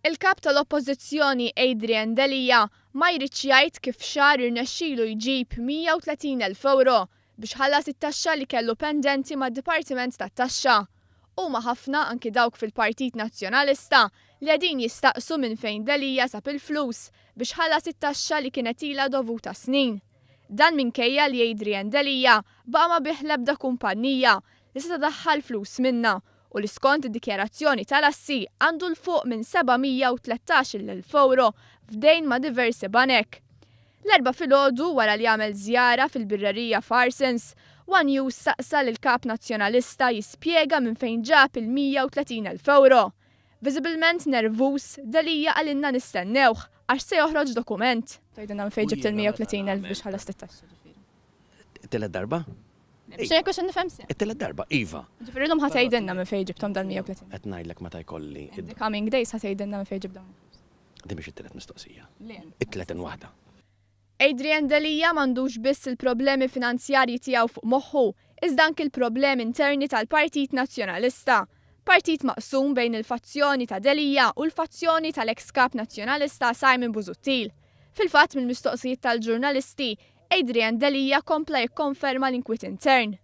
Il-kap tal-Oppożizzjoni Adrian Delija ma jridx jgħid kif xahar irnexxielu jġib 130,000 euro biex ħallas it-taxxa li kellu pendenti mad-Dipartiment tat-Taxxa. Huma ħafna anki dawk fil-Partit Nazzjonalista li qegħdin jistaqsu minn fejn Delija sab il-flus biex ħallas it-taxxa li kienet ilha dovuta snin. Dan minkejja li Adrian Delija baqa' ma bih l-ebda kumpanija li se tadaħħal flus minnha u li skont id-dikjarazzjoni tal-assi għandu l-fuq minn 713,000 euro f'dejn ma' diversi banek. L-erba' filgħodu wara li għamel żjara fil-birrerija Farsens, One News saqsa lill-kap nazzjonalista jispjega minn fejn ġab il-130,000 euro. Visibilment nervuż Delija għalinna nistennewh għax se joħroġ dokument. Tgħidilna minn fejn ġibt il-130,000 biex ħallas tit-taxxa. It-telet darba? Xejn kux nifhem sew. It-telet darba, iva. Ġifieri llum ħatejdilna minn fejn ġibthom dal-130. Qed ngħidlek meta jkolli. The coming days ħatejdilna minn fejn ġibdhom. Di mhix it-telet mistoqsija. It-telet waħda. Adrian Delija m'għandux biss il-problemi finanzjarji tiegħu fuq moħħu, iżda anke il-problemi interni tal-Partit Nazzjonalista. Partit maqsum bejn il-fazzjoni ta' Delija u l-fazzjoni tal-ex kap nazzjonalista Simon Busuttil. Fil-fatt mill-mistoqsijiet tal-ġurnalisti, Adrian Delija kompla jikkonferma l-inkwit intern.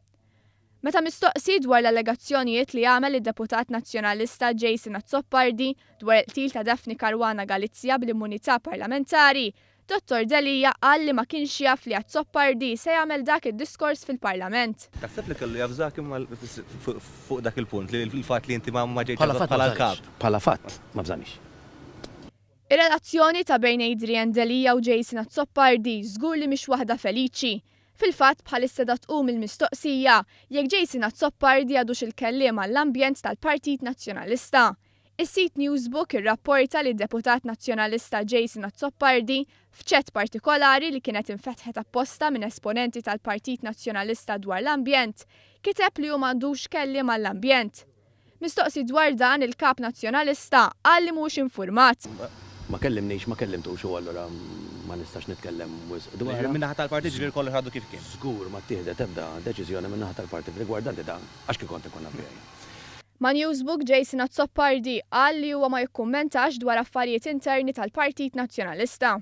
Meta mistoqsi dwar l-allegazzjonijiet li għamel id-deputat nazzjonalista Jason Azzoppardi dwar il-qtil ta' Daphne Caruana Galizia bl-immunità parlamentari, Dottor Delija qal li ma kienx jaf li Azzoppardi se jagħmel dak id-diskors fil-Parlament. Taħseb li kellu jafżak fuq dak il-punt li l-fatt li inti ma ġejtx bħala l-kap. Bħala fatt ma bżanix. Ir-relazzjoni ta' bejn Adrian Delija u Jason Azzoppardi żgur li mhix waħda feliċi. Fil-fatt bħalissa da tqum il-mistoqsija jekk Jason Azzoppardi għadux il-kelliem għall-ambjent tal-Partit Nazzjonalista. Is-sit Newsbook irrapporta li d-deputat nazzjonalista Jason Azzoppardi f'ċett partikolari li kienet infetħet apposta minn esponenti tal-Partit Nazzjonalista dwar l-ambjent kiteb li hu m'għandux kelliem għall-ambjent. Mistoqsi dwar dan il-kap nazzjonalista qal li mhux infurmat. Ma kellimniex, ma kellimtux u allura ma nistax nitkellem dwar. Min-naħa tal-partit ġifier kollu ħadu kif kien. Żgur ma tieħdet ebda deċiżjoni min-naħa tal-partit rigwardanti dan għax kien kont ikun nafjej. Ma' Newsbook Jason Azzoppardi qal li huwa ma jikkummentax dwar affarijiet interni tal-Partit Nazzjonalista.